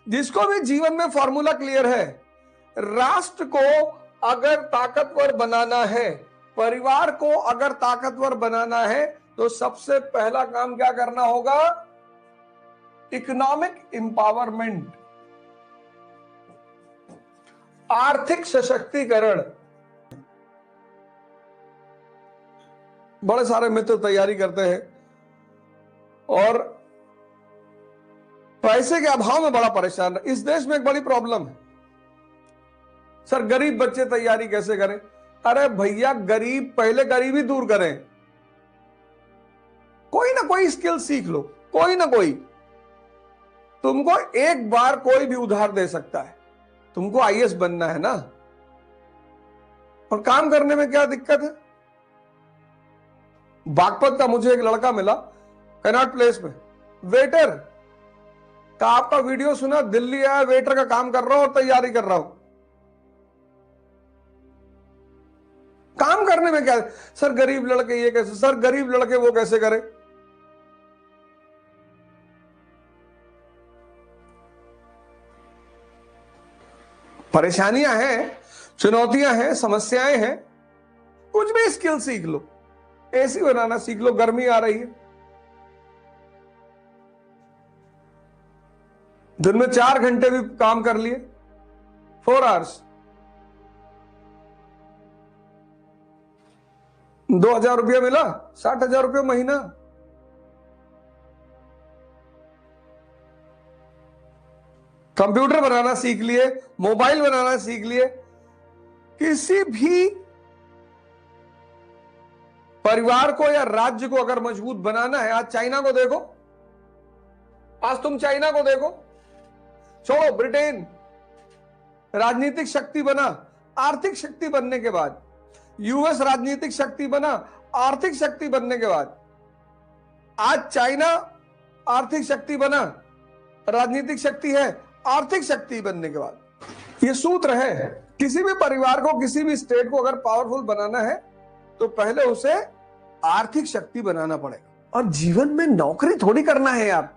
जिसको भी जीवन में फॉर्मूला क्लियर है, राष्ट्र को अगर ताकतवर बनाना है, परिवार को अगर ताकतवर बनाना है, तो सबसे पहला काम क्या करना होगा? इकोनॉमिक एम्पावरमेंट, आर्थिक सशक्तिकरण। बड़े सारे मित्र तैयारी करते हैं और पैसे के अभाव में बड़ा परेशान है। इस देश में एक बड़ी प्रॉब्लम है, सर गरीब बच्चे तैयारी कैसे करें? अरे भैया, गरीब पहले गरीबी दूर करें, कोई ना कोई स्किल सीख लो, कोई ना कोई। तुमको एक बार कोई भी उधार दे सकता है, तुमको आईएएस बनना है ना, और काम करने में क्या दिक्कत है? बागपत का मुझे एक लड़का मिला कनॉट प्लेस में, वेटर का, आपका वीडियो सुना, दिल्ली आया, वेटर का काम कर रहा हूं और तैयारी कर रहा हूं। काम करने में क्या है? सर गरीब लड़के ये कैसे, सर गरीब लड़के वो कैसे करे? परेशानियां हैं, चुनौतियां हैं, समस्याएं हैं, कुछ भी स्किल सीख लो। एसी बनाना सीख लो, गर्मी आ रही है, दिन में 4 घंटे भी काम कर लिए, 4 आवर्स, 2,000 रुपया मिला, 60,000 रुपया महीना। कंप्यूटर बनाना सीख लिए, मोबाइल बनाना सीख लिए, किसी भी परिवार को या राज्य को अगर मजबूत बनाना है, आज चाइना को देखो, आज तुम चाइना को देखो, छोड़ो ब्रिटेन, राजनीतिक शक्ति बना, आर्थिक शक्ति बनने के बाद, यूएस राजनीतिक शक्ति बना, आर्थिक शक्ति बनने के बाद, आज चाइना आर्थिक शक्ति बना, राजनीतिक शक्ति है, आर्थिक शक्ति बनने के बाद। यह सूत्र है, किसी भी परिवार को, किसी भी स्टेट को अगर पावरफुल बनाना है तो पहले उसे आर्थिक शक्ति बनाना पड़ेगा। और जीवन में नौकरी थोड़ी करना है यार,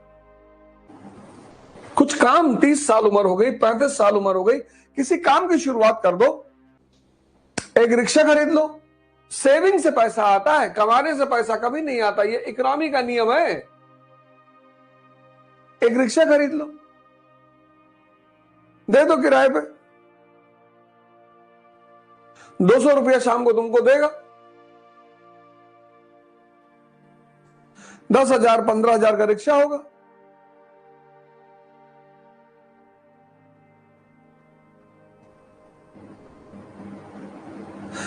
कुछ काम, 30 साल उम्र हो गई, 35 साल उम्र हो गई, किसी काम की शुरुआत कर दो, एक रिक्शा खरीद लो। सेविंग से पैसा आता है, कमाने से पैसा कभी नहीं आता, ये इकोनॉमी का नियम है। एक रिक्शा खरीद लो, दे दो किराए पे, 200 रुपया शाम को तुमको देगा, 10,000 15,000 का रिक्शा होगा।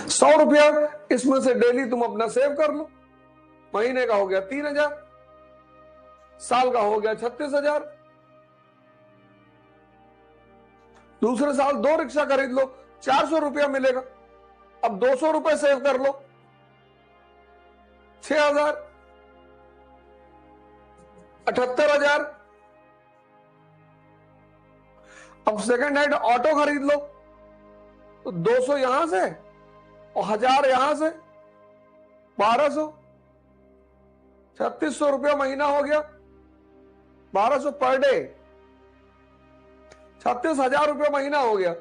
₹100 इसमें से डेली तुम अपना सेव कर लो, महीने का हो गया 3,000, साल का हो गया 36,000, दूसरे साल 2 रिक्शा खरीद लो, 400 रुपया मिलेगा। अब 200 रुपए सेव कर लो, 6,000, 78,000। अब सेकंड हैंड ऑटो खरीद लो, तो 200 यहां से और 1,000 यहां से, 1,200, 3,600 रुपया महीना हो गया, 1,200 पर डे, 36,000 रुपया महीना हो गया।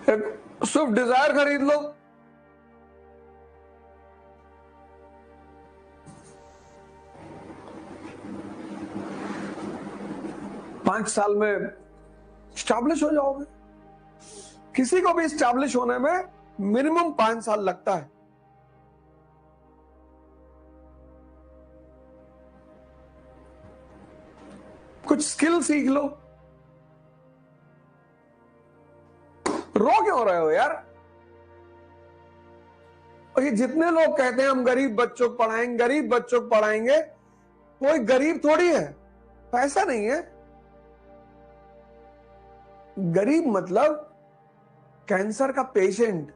एक स्विफ्ट डिजायर खरीद लो, पांच साल में स्टैब्लिश हो जाओगे। किसी को भी स्टैब्लिश होने में मिनिमम 5 साल लगता है। कुछ स्किल सीख लो। रो क्यों रहे हो यार? और ये जितने लोग कहते हैं हम गरीब बच्चों को पढ़ाएंगे, गरीब बच्चों को पढ़ाएंगे, कोई गरीब थोड़ी है, पैसा नहीं है। गरीब मतलब कैंसर का पेशेंट,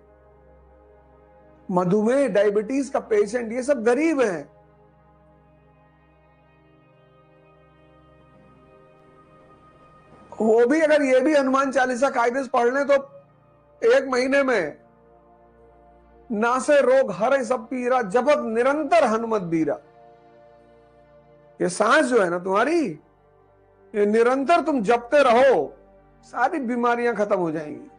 मधुमेह, डायबिटीज का पेशेंट, ये सब गरीब हैं। वो भी अगर ये भी हनुमान चालीसा कायदे से पढ़ लें तो 1 महीने में नासे रोग हरे सब पीरा, जपत निरंतर हनुमत बीरा। ये सांस जो है ना तुम्हारी, ये निरंतर तुम जपते रहो, सारी बीमारियां खत्म हो जाएंगी।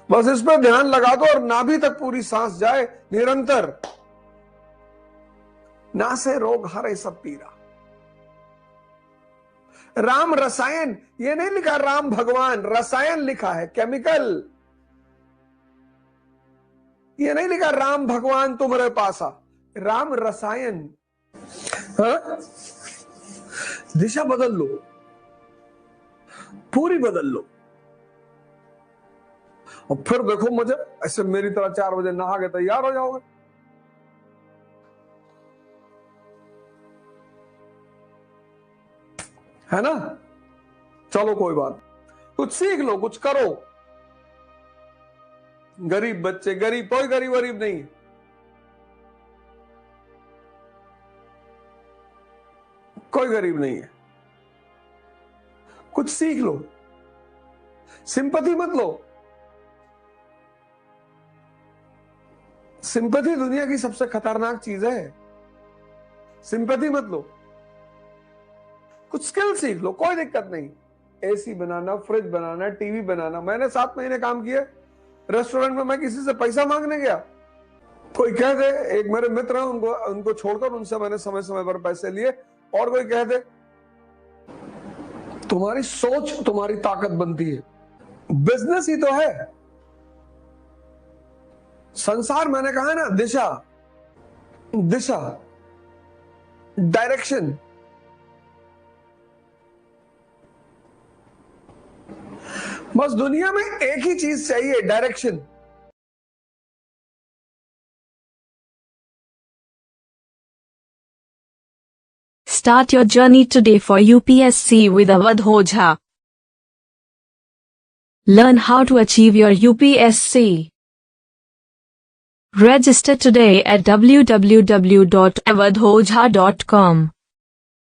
बस इस पर ध्यान लगा दो और नाभि तक पूरी सांस जाए निरंतर। नासे रोग हरे सब पीरा। राम रसायन, ये नहीं लिखा राम भगवान, रसायन लिखा है, केमिकल। ये नहीं लिखा राम भगवान तुम्हारे पास आ, राम रसायन। हाँ? दिशा बदल लो, पूरी बदल लो, और फिर देखो मुझे ऐसे मेरी तरह 4 बजे नहा के तैयार हो जाओगे। है ना? चलो कोई बात, कुछ सीख लो, कुछ करो। गरीब बच्चे, गरीब कोई गरीब नहीं, कोई गरीब नहीं है। कुछ सीख लो, सिंपैथी मत लो। सिंपैथी दुनिया की सबसे खतरनाक चीज है, सिंपैथी मत लो। कुछ स्किल सीख लो, कोई दिक्कत नहीं। एसी बनाना, फ्रिज बनाना, टीवी बनाना। मैंने 7 महीने काम किए रेस्टोरेंट में। मैं किसी से पैसा मांगने गया, कोई कह दे, एक मेरे मित्र हैं, उनको छोड़कर उनसे मैंने समय समय पर पैसे लिए, और कोई कह दे, तुम्हारी सोच तुम्हारी ताकत बनती है। बिजनेस ही तो है संसार। मैंने कहा ना, दिशा, दिशा, डायरेक्शन। बस दुनिया में एक ही चीज चाहिए, direction. Start your journey today for UPSC with Awadh Ojha. Learn how to achieve your UPSC. Register today at www.awadhojha.com.